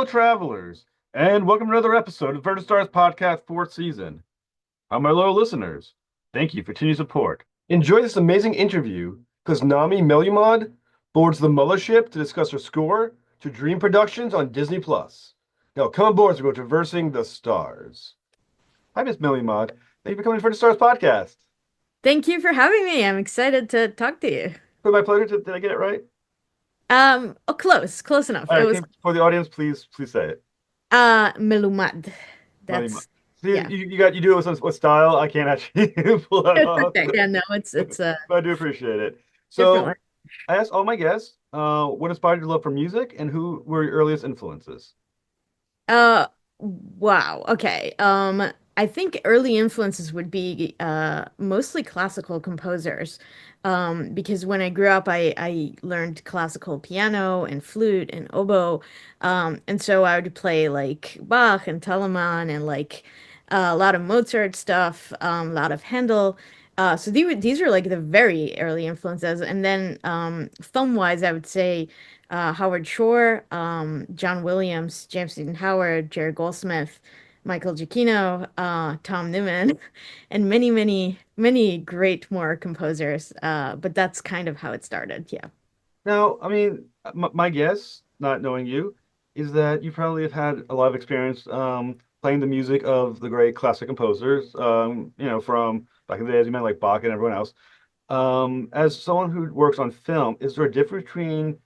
travelers, and welcome to another episode of Vertical Stars Podcast 4th season. I'm my loyal listeners. Thank you for continued support. Enjoy this amazing interview because Nami Melumad boards the mothership to discuss her score to Dream Productions on Disney Plus. Now come aboard as we go traversing the stars. Hi, Miss Melumad. Thank you for coming to Vertical Stars Podcast. Thank you for having me. I'm excited to talk to you. For my pleasure. Did I get it right? Oh, close enough. All It right. was For the audience, please say it. Melumad. Melumad. That's See, yeah. you do it with style. I can't actually pull that It's off. okay. Yeah, no, it's a But I do appreciate it. different one. So I asked all my guests, what inspired your love for music and who were your earliest influences? Uh wow. Okay. I think early influences would be mostly classical composers. Because when I grew up I learned classical piano and flute and oboe. And so I would play like Bach and Telemann and like a lot of Mozart stuff, a lot of Handel. So these were like the very early influences. And then film-wise, I would say Howard Shore, John Williams, James Newton Howard, Jerry Goldsmith, Michael Giacchino, Tom Newman, and many great more composers. But that's kind of how it started. Yeah. Now, I mean, my guess, not knowing you, is that you probably have had a lot of experience playing the music of the great classic composers, from back in the day, as you meant, like Bach and everyone else. As someone who works on film, is there a difference between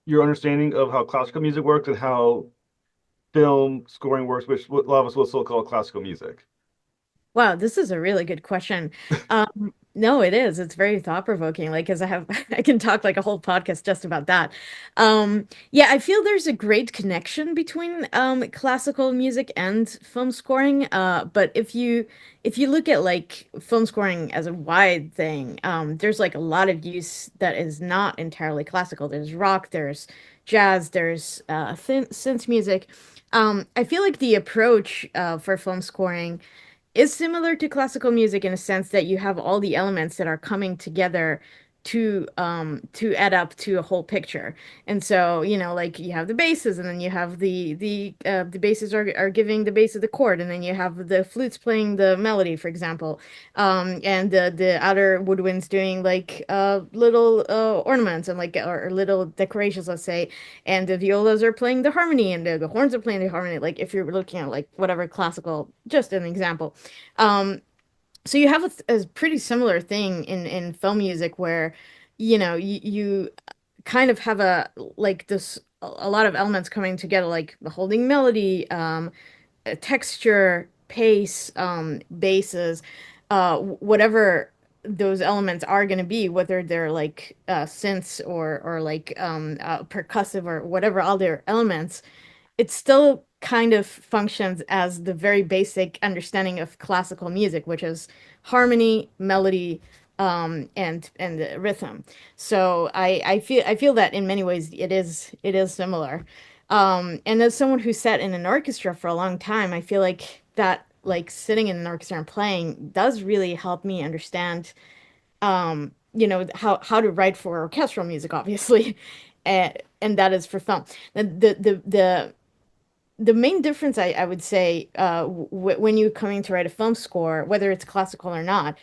your understanding of how classical music works and how film scoring works, which a lot of us will still call classical music? Wow, this is a really good question. No, it is. It's very thought-provoking. Like, because I can talk like a whole podcast just about that. Yeah, I feel there's a great connection between classical music and film scoring. But if you look at like film scoring as a wide thing, there's like a lot of use that is not entirely classical. There's rock, there's jazz, there's synth music. I feel like the approach for film scoring is similar to classical music in a sense that you have all the elements that are coming together to add up to a whole picture. And so, like you have the basses and then you have the basses are giving the bass of the chord and then you have the flutes playing the melody, for example. And the other woodwinds doing like little ornaments and like or little decorations, let's say, and the violas are playing the harmony and the horns are playing the harmony, like if you're looking at like whatever classical, just an example. um so you have a pretty similar thing in film music where you kind of have a like this a lot of elements coming together, like the holding melody, texture, pace, basses, whatever those elements are going to be, whether they're like synths or like percussive or whatever other elements, it still kind of functions as the very basic understanding of classical music, which is harmony, melody, and the rhythm. So I feel that in many ways it is similar. And as someone who sat in an orchestra for a long time, I feel like that like sitting in an orchestra and playing does really help me understand how to write for orchestral music, obviously. And that is for film. The main difference I would say when you're coming to write a film score, whether it's classical or not,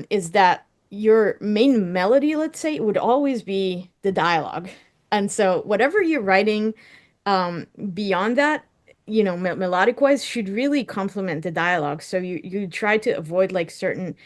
is that your main melody, let's say, would always be the dialogue. And so whatever you're writing beyond that, melodic wise, should really complement the dialogue. So you try to avoid like certain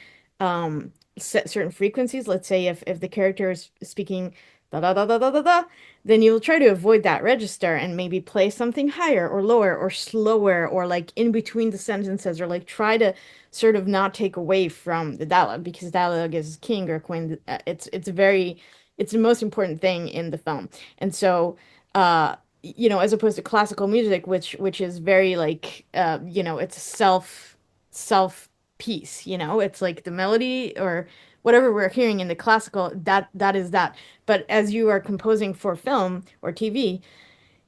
frequencies. Let's say if the character is speaking da da da da da da da, then you'll try to avoid that register and maybe play something higher or lower or slower or like in between the sentences, or like try to sort of not take away from the dialogue, because dialogue is king or queen. It's the most important thing in the film. And so as opposed to classical music, which is very like it's self piece, it's like the melody or whatever we're hearing in the classical, that is that. But as you are composing for film or TV,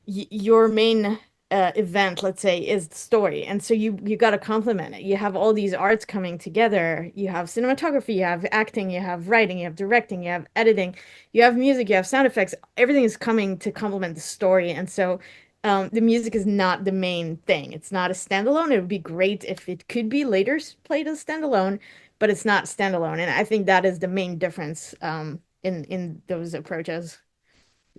your main event, let's say, is the story. And so you got to complement it. You have all these arts coming together. You have cinematography, you have acting, you have writing, you have directing, you have editing, you have music, you have sound effects. Everything is coming to complement the story. And so The music is not the main thing. It's not a standalone. It would be great if it could be later played as standalone, but it's not standalone. And I think that is the main difference in those approaches.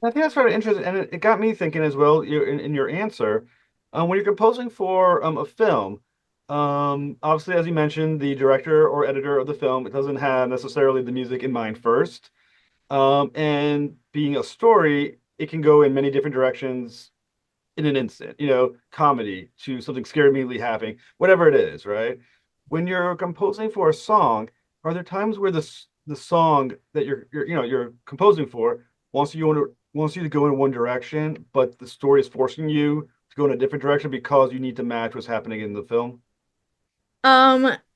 I think that's very interesting, and it got me thinking as well. In your answer, when you're composing for a film, obviously, as you mentioned, the director or editor of the film, it doesn't have necessarily the music in mind first. And being a story, it can go in many different directions in an instant, comedy to something scary immediately happening, whatever it is, right? When you're composing for a song, are there times where the song that you're composing for wants you to go in one direction, but the story is forcing you to go in a different direction because you need to match what's happening in the film?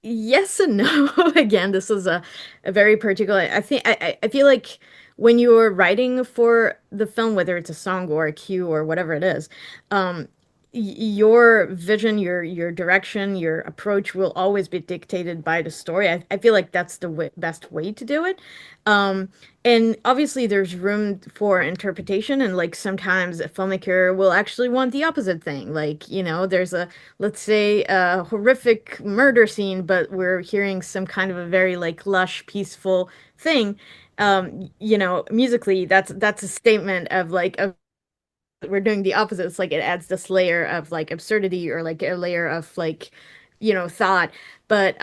Yes and no. Again, this is a very particular. I feel like when you're writing for the film, whether it's a song or a cue or whatever it is, your vision, your direction, your approach will always be dictated by the story. I feel like that's the best way to do it. Um, and obviously there's room for interpretation, and like sometimes a filmmaker will actually want the opposite thing. Like, there's a, let's say, a horrific murder scene, but we're hearing some kind of a very like lush, peaceful thing. Musically, that's a statement of like of we're doing the opposite. It's like it adds this layer of like absurdity or like a layer of like, thought. But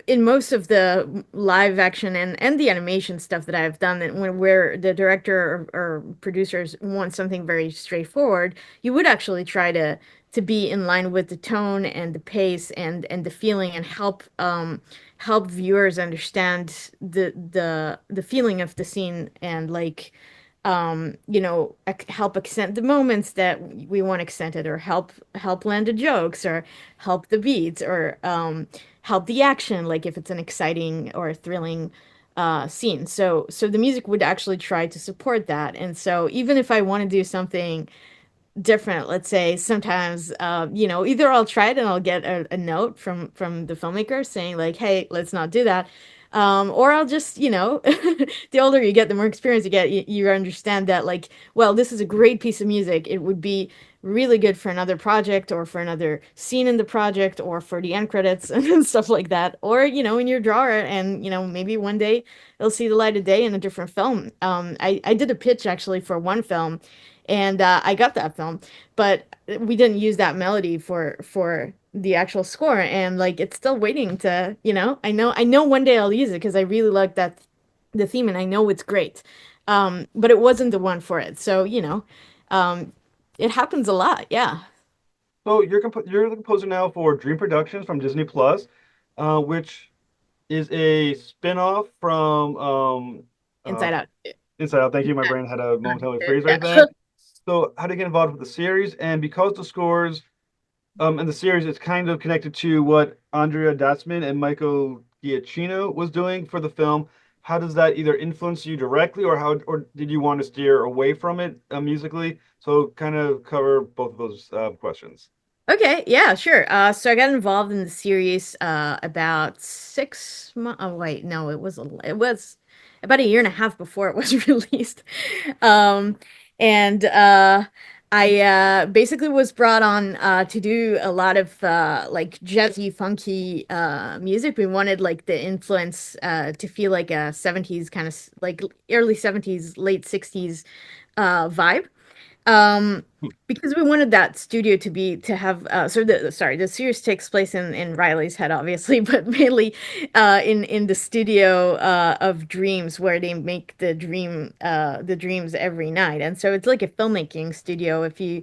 in most of the live action and the animation stuff that I've done, that when where the director or producers want something very straightforward, you would actually try to be in line with the tone and the pace and the feeling, and help viewers understand the feeling of the scene, and like help accent the moments that we want accented, or help land the jokes, or help the beats, or help the action, like if it's an exciting or a thrilling scene. So the music would actually try to support that. And so even if I want to do something different. Let's say sometimes, either I'll try it and I'll get a note from the filmmaker saying like, "Hey, let's not do that," or I'll just, the older you get, the more experience you get, you understand that like, well, this is a great piece of music. It would be really good for another project, or for another scene in the project, or for the end credits and stuff like that, or in your drawer, and maybe one day it'll see the light of day in a different film. I did a pitch actually for one film, and I got that film, but we didn't use that melody for the actual score, and like it's still waiting to, I know one day I'll use it because I really like that the theme, and I know it's great. But it wasn't the one for it. So, um, it happens a lot. Yeah. So you're the composer now for Dream Productions from Disney Plus, which is a spin-off from uh, Inside Out. Inside Out. Thank you. My brain had a momentary freeze right Yeah. then. So how do you get involved with the series? And because the scores and the series is kind of connected to what Andrea Datzman and Michael Giacchino was doing for the film, how does that either influence you directly, or did you want to steer away from it musically? So kind of cover both of those questions. Okay, yeah, sure. So I got involved in the series about 6 months. Oh wait, no, it was about a year and a half before it was released. Um, and I basically was brought on to do a lot of like jazzy, funky music. We wanted like the influence to feel like a 70s kind of like early 70s, late 60s vibe. Um, because we wanted that studio to have the series takes place in Riley's head, obviously, but mainly in the studio of dreams, where they make the dreams every night. And so it's like a filmmaking studio. If you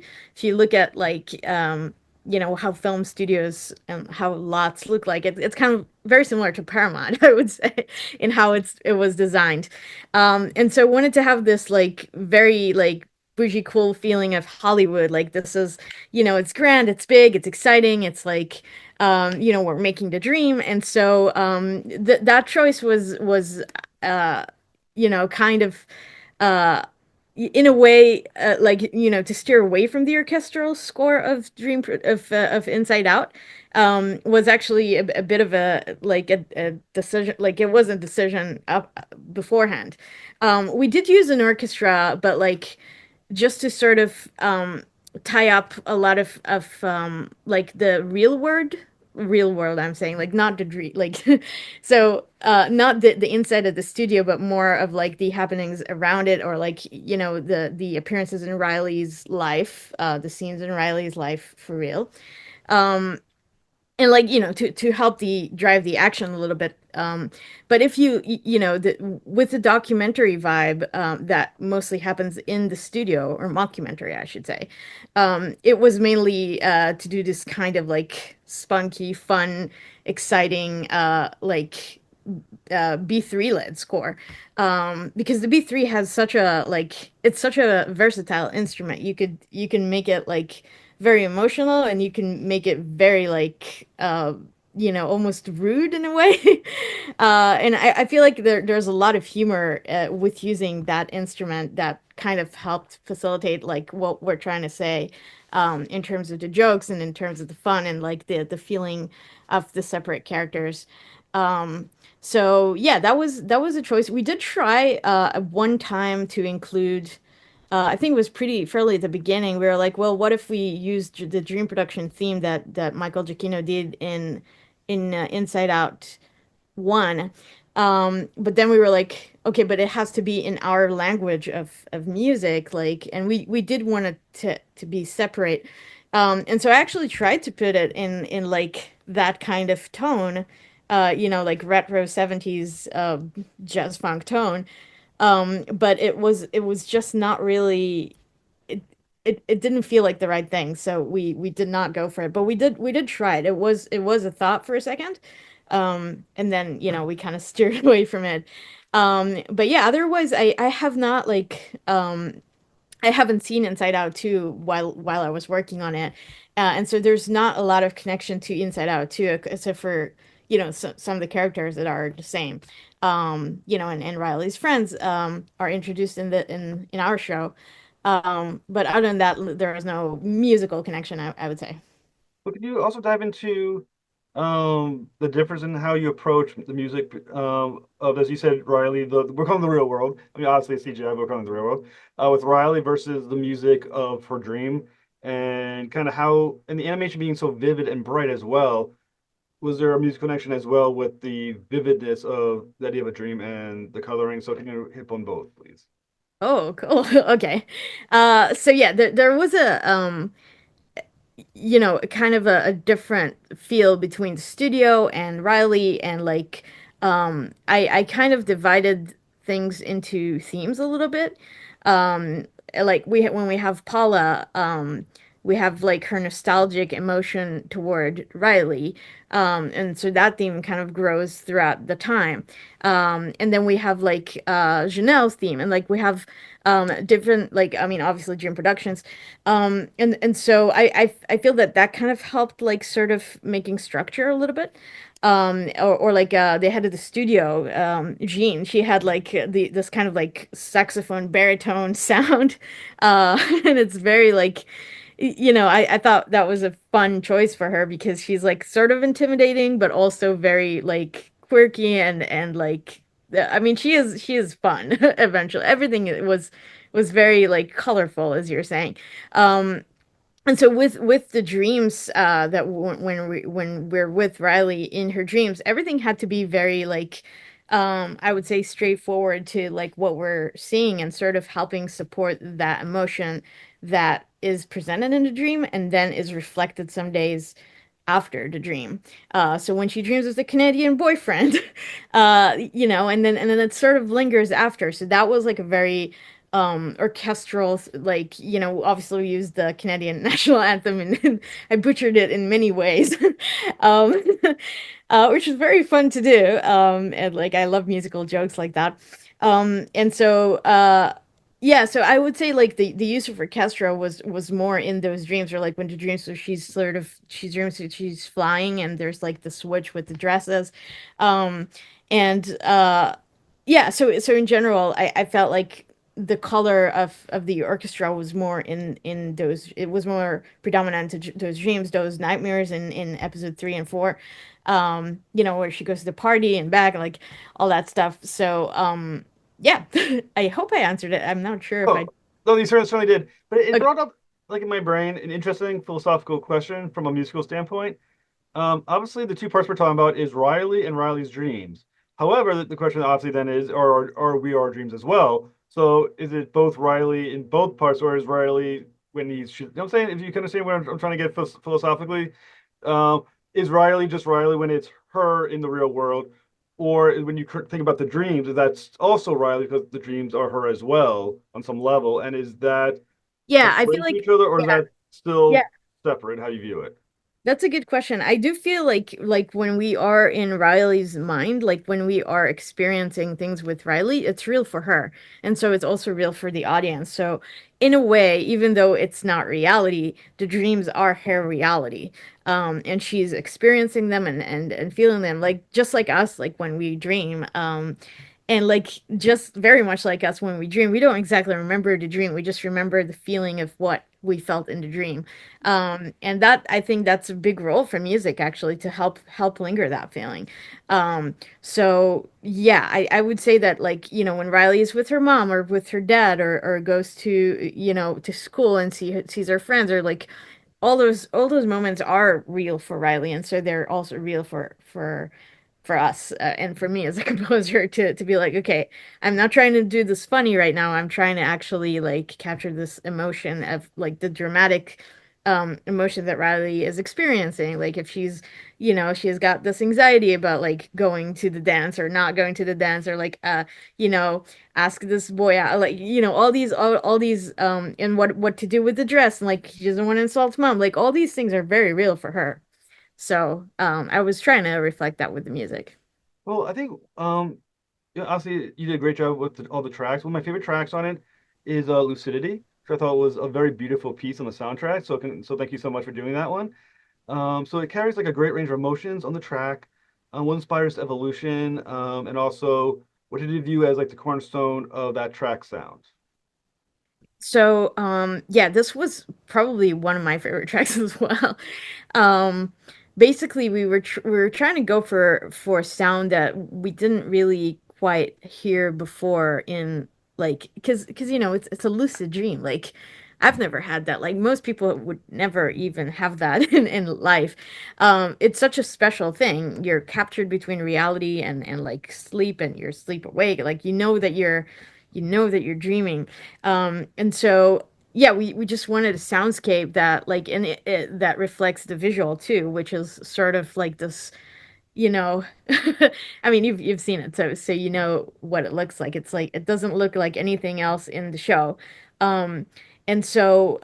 look at like how film studios and how lots look like, it's kind of very similar to Paramount, I would say, in how it was designed. And so wanted to have this like very like bougie cool feeling of Hollywood. Like this is, it's grand, it's big, it's exciting, it's like, we're making the dream. And so that choice was kind of uh in a way, like to steer away from the orchestral score of of Inside Out, was actually a bit of a like a decision. Like it was a decision up beforehand. We did use an orchestra, but like just to sort of tie up a lot of like the real world I'm saying, like not the dream, like so not the inside of the studio, but more of like the happenings around it, or like the appearances in Riley's life, the scenes in Riley's life for real. um and like to help the drive the action a little bit. But if with the documentary vibe, that mostly happens in the studio, or mockumentary I should say, it was mainly to do this kind of like spunky, fun, exciting B3 led score. Because the B3 has such a like it's such a versatile instrument. You can make it like very emotional, and you can make it very like almost rude in a way. And I feel like there's a lot of humor with using that instrument that kind of helped facilitate like what we're trying to say, in terms of the jokes and in terms of the fun and like the feeling of the separate characters. Um, so yeah, that was a choice. We did try one time to include. I think it was pretty fairly at the beginning. We were like, well, what if we used the dream production theme that Michael Giacchino did in Inside Out 1. But then we were like, okay, but it has to be in our language of music, like, and we did want it to be separate. And so I actually tried to put it in like that kind of tone, like retro 70s jazz funk tone. But it was just not really it, it didn't feel like the right thing, so we did not go for it. But we did try it. It was a thought for a second. And then, we kind of steered away from it. But yeah, otherwise I have not like I haven't seen Inside Out 2 while I was working on it. And so there's not a lot of connection to Inside Out 2, except for, some of the characters that are the same. And Riley's friends are introduced in our show. But other than that, there is no musical connection, I would say. But could you also dive into the difference in how you approach the music of, as you said, Riley, we're calling the real world. I mean, obviously it's CGI, but we're calling the real world. With Riley versus the music of her dream, and kind of how, and the animation being so vivid and bright as well. Was there a music connection as well with the vividness of the idea of a dream and the coloring? So can you hit on both, please? Oh, cool. Okay. So yeah, there was kind of a different feel between the studio and Riley, and like I kind of divided things into themes a little bit. Like when we have Paula, we have like her nostalgic emotion toward Riley. And so that theme kind of grows throughout the time. And then we have like Janelle's theme, and like we have different, like, I mean, obviously Dream Productions. And so I feel that kind of helped like sort of making structure a little bit. Or like the head of the studio, Jean, she had like this kind of like saxophone baritone sound. And it's very like, I thought that was a fun choice for her, because she's like sort of intimidating, but also very like quirky and like, I mean, she is fun eventually. Everything was very like colorful, as you're saying. And so with the dreams, that when we're with Riley in her dreams, everything had to be very like, I would say straightforward to like what we're seeing, and sort of helping support that emotion that is presented in the dream and then is reflected some days after the dream. So when she dreams of the Canadian boyfriend, and then it sort of lingers after. So that was like a very orchestral, like, obviously we used the Canadian national anthem, and I butchered it in many ways. um which is very fun to do. And like I love musical jokes like that. And so yeah, so I would say like the use of orchestra was more in those dreams, or like when the dreams, so she dreams that she's flying, and there's like the switch with the dresses. And yeah, so in general, I felt like the color of the orchestra was more in those, it was more predominant to those dreams, those nightmares in episode 3 and 4. Where she goes to the party and back, like all that stuff. So yeah. I hope I answered it. I'm not sure if Oh, I. no, you certainly did. But it Okay. brought up like in my brain an interesting philosophical question from a musical standpoint. Obviously, the two parts we're talking about is Riley and Riley's dreams. However, the question obviously then is, are we our dreams as well? So is it both Riley in both parts, or is Riley when he's, you know what I'm saying? If you can understand what I'm trying to get philosophically, um, is Riley just Riley when it's her in the real world, or when you think about the dreams, that's also Riley because the dreams are her as well on some level, and is that Yeah, like I feel related to like each other, or is yeah, that yeah. still separate? How you view it? That's a good question. I do feel like when we are in Riley's mind, like when we are experiencing things with Riley, it's real for her. And so it's also real for the audience. So in a way, even though it's not reality, the dreams are her reality. And she's experiencing them and feeling them like just like us, like when we dream. And like just very much like us when we dream, we don't exactly remember the dream. We just remember the feeling of what we felt in the dream. And that I think that's a big role for music actually to help linger that feeling. So yeah, I would say that like, you know, when Riley is with her mom or with her dad or goes to, you know, to school and sees her friends or like all those moments are real for Riley, and so they're also real for us and for me as a composer to be like, okay, I'm not trying to do this funny right now. I'm trying to actually like capture this emotion of like the dramatic emotion that Riley is experiencing. Like if she's, you know, she's got this anxiety about like going to the dance or not going to the dance or like you know, ask this boy out, like you know all these and what to do with the dress and like she doesn't want to insult mom, like all these things are very real for her. So I was trying to reflect that with the music. Well, I think yeah, obviously you did a great job with all the tracks. One of my favorite tracks on it is Lucidity, which I thought was a very beautiful piece on the soundtrack. So thank you so much for doing that one. So it carries like a great range of emotions on the track. What inspires evolution, and also what did you view as like the cornerstone of that track sound? So, yeah, this was probably one of my favorite tracks as well. Um, Basically, we were trying to go for a sound that we didn't really quite hear before in like because you know it's a lucid dream. Like I've never had that. Like most people would never even have that in life. It's such a special thing. You're captured between reality and like sleep, and you're sleep awake. Like you know that you're dreaming. And so yeah, we just wanted a soundscape that like and that reflects the visual too, which is sort of like this, you know, I mean you've seen it, so you know what it looks like. It's like it doesn't look like anything else in the show. Um and so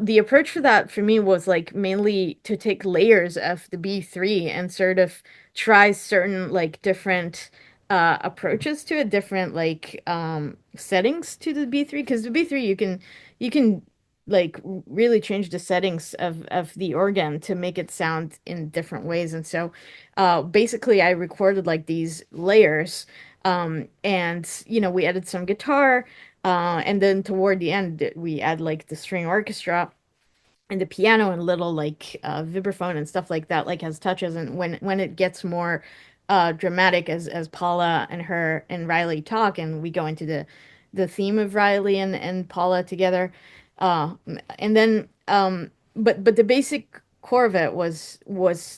the approach for that for me was like mainly to take layers of the B3 and sort of try certain like different approaches to it, different like settings to the B3 because the B3 you can like really change the settings of the organ to make it sound in different ways. And so basically I recorded like these layers and you know we added some guitar and then toward the end we add like the string orchestra and the piano and little like vibraphone and stuff like that like has touches. And when it gets more dramatic as Paula and her and Riley talk and we go into the theme of Riley and Paula together uh and then but the basic core of it was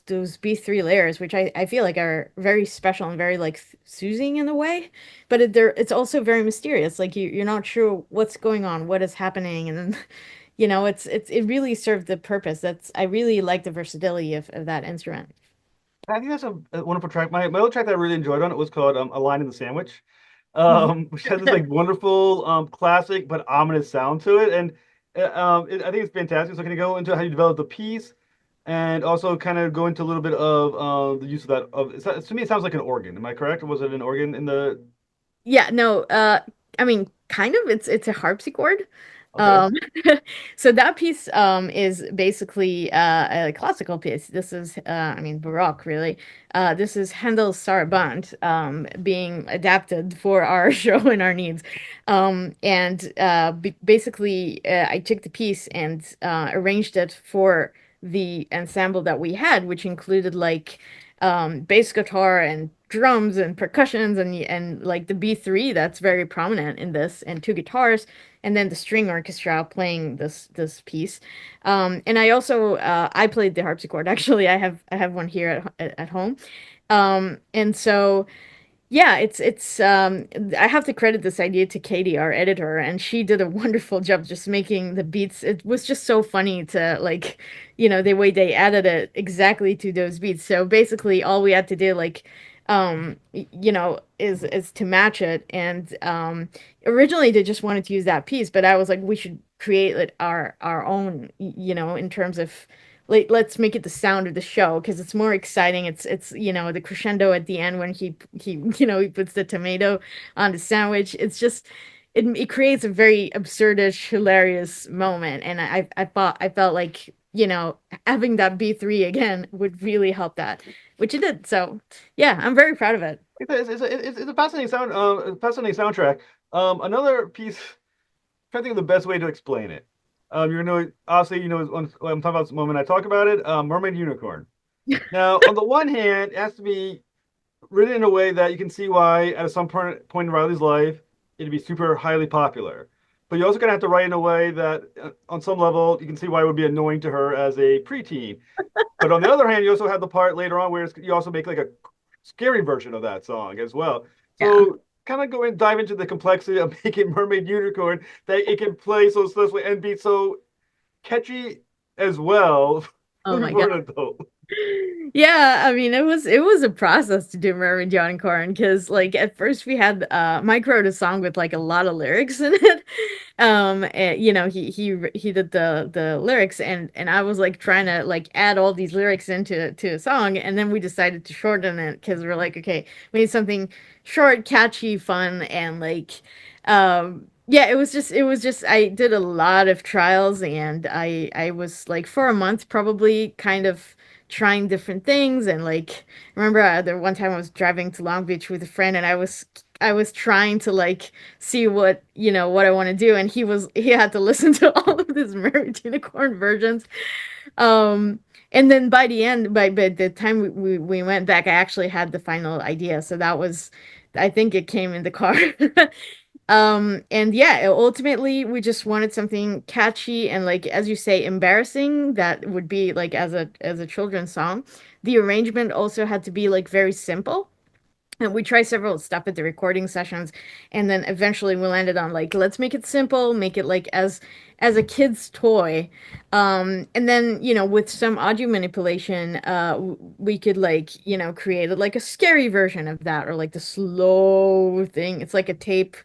those B3 layers, which I feel like are very special and very like soothing in a way, but it's also very mysterious. Like you're not sure what's going on, what is happening, and then you know, it really served the purpose. That's I really like the versatility of that instrument. I think that's a wonderful track. My other track that I really enjoyed on it was called "A Line in the Sandwich," Mhm. which has this like wonderful classic but ominous sound to it, and I think it's fantastic. So can you go into how you develop the piece, and also kind of go into a little bit of the use of that? To me, it sounds like an organ. Am I correct? Or was it an organ in the? Yeah, no, I mean, kind of, it's a harpsichord. Okay. Um, so that piece is basically a classical piece. This is I mean Baroque really. This is Handel's Sarabande being adapted for our show and our needs. And b basically I took the piece and arranged it for the ensemble that we had, which included like bass guitar and drums and percussions and like the B3 that's very prominent in this and two guitars and then the string orchestra playing this piece. And I also I played the harpsichord. Actually, I have one here at home. And so yeah, it's I have to credit this idea to Katie, our editor, and she did a wonderful job just making the beats. It was just so funny to like, the way they added it exactly to those beats. So basically all we had to do like is to match it. And originally they just wanted to use that piece, but I was like we should create like our own, in terms of let's make it the sound of the show because it's more exciting. It's the crescendo at the end when he puts the tomato on the sandwich. It's just it creates a very absurdish, hilarious moment, and I felt like having that B3 again would really help that, which it did. So yeah, I'm very proud of it. It's a fascinating fascinating soundtrack. Another piece. Trying to think of the best way to explain it. Obviously, when I'm talking about this moment, I talk about it. Mermaid Unicorn. Now, on the one hand, it has to be written in a way that you can see why, at some point in Riley's life, it'd be super highly popular. But you're also gonna have to write in a way that, on some level, you can see why it would be annoying to her as a preteen. But on the other hand, you also have the part later on where you also make like a scary version of that song as well. Yeah. So kind of dive into the complexity of making Mermaid Unicorn that it can play so successfully and be so catchy as well Oh my for God. an adult. Yeah, I mean it was a process to do Mermaid Unicorn because like at first we had Mike wrote a song with like a lot of lyrics in it. And, he did the lyrics and I was like trying to like add all these lyrics into a song, and then we decided to shorten it because we're like, okay, we need something short, catchy, fun, and like yeah, it was just I did a lot of trials, and I was like for a month probably kind of trying different things. And like remember the one time I was driving to Long Beach with a friend, and I was trying to like see what I want to do, and he had to listen to all of these Mermaid Unicorn versions. um and then by the end, by the time we went back, I actually had the final idea, so that was, I think it came in the car. And yeah, ultimately we just wanted something catchy and like as you say, embarrassing, that would be like as a children's song. The arrangement also had to be like very simple. And we tried several stuff at the recording sessions, and then eventually we landed on like let's make it simple, make it like as a kid's toy. And then with some audio manipulation, we could like create like a scary version of that, or like the slow thing. It's like a tape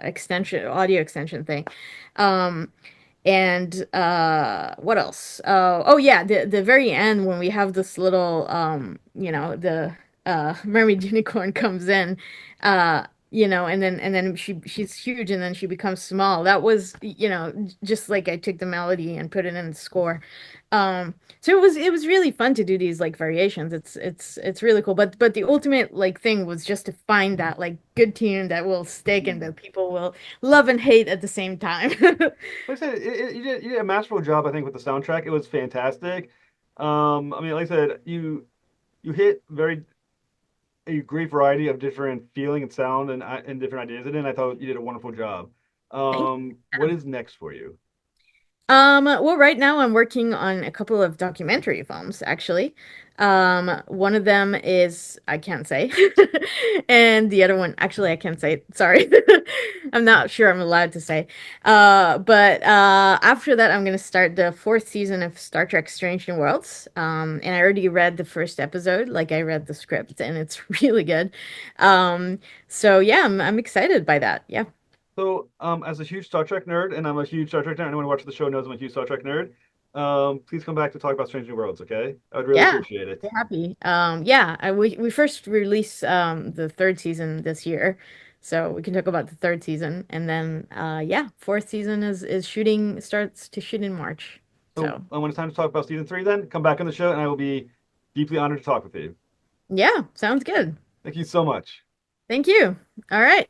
extension, audio extension thing. Um, and what else? Oh yeah, the very end when we have this little the Mermaid Unicorn comes in, and then she's huge and then she becomes small. That was, just like I took the melody and put it in the score. So it was really fun to do these like variations. It's really cool. But the ultimate like thing was just to find that like good tune that will stick and that people will love and hate at the same time. Like I said, you did a masterful job, I think, with the soundtrack. It was fantastic. I mean, like I said, you hit a great variety of different feeling and sound and different ideas in it. And I thought you did a wonderful job. Thank What is next for you? Well, right now I'm working on a couple of documentary films, actually. One of them is I can't say, and the other one, actually, I can't say. Sorry, I'm not sure I'm allowed to say. But after that, I'm gonna start the fourth season of Star Trek: Strange New Worlds. And I already read the first episode, like I read the script, and it's really good. So yeah, I'm excited by that. Yeah. So, as a huge Star Trek nerd, and I'm a huge Star Trek nerd, anyone who watches the show knows I'm a huge Star Trek nerd. Please come back to talk about Strange New Worlds, okay? I would really Yeah, appreciate it. they're happy. Yeah, we first released the third season this year, so we can talk about the third season, and then yeah, fourth season is shooting starts to shoot in March. So, So when it's time to talk about season three, then come back on the show, and I will be deeply honored to talk with you. yeah, sounds good. Thank you so much. Thank you. All right.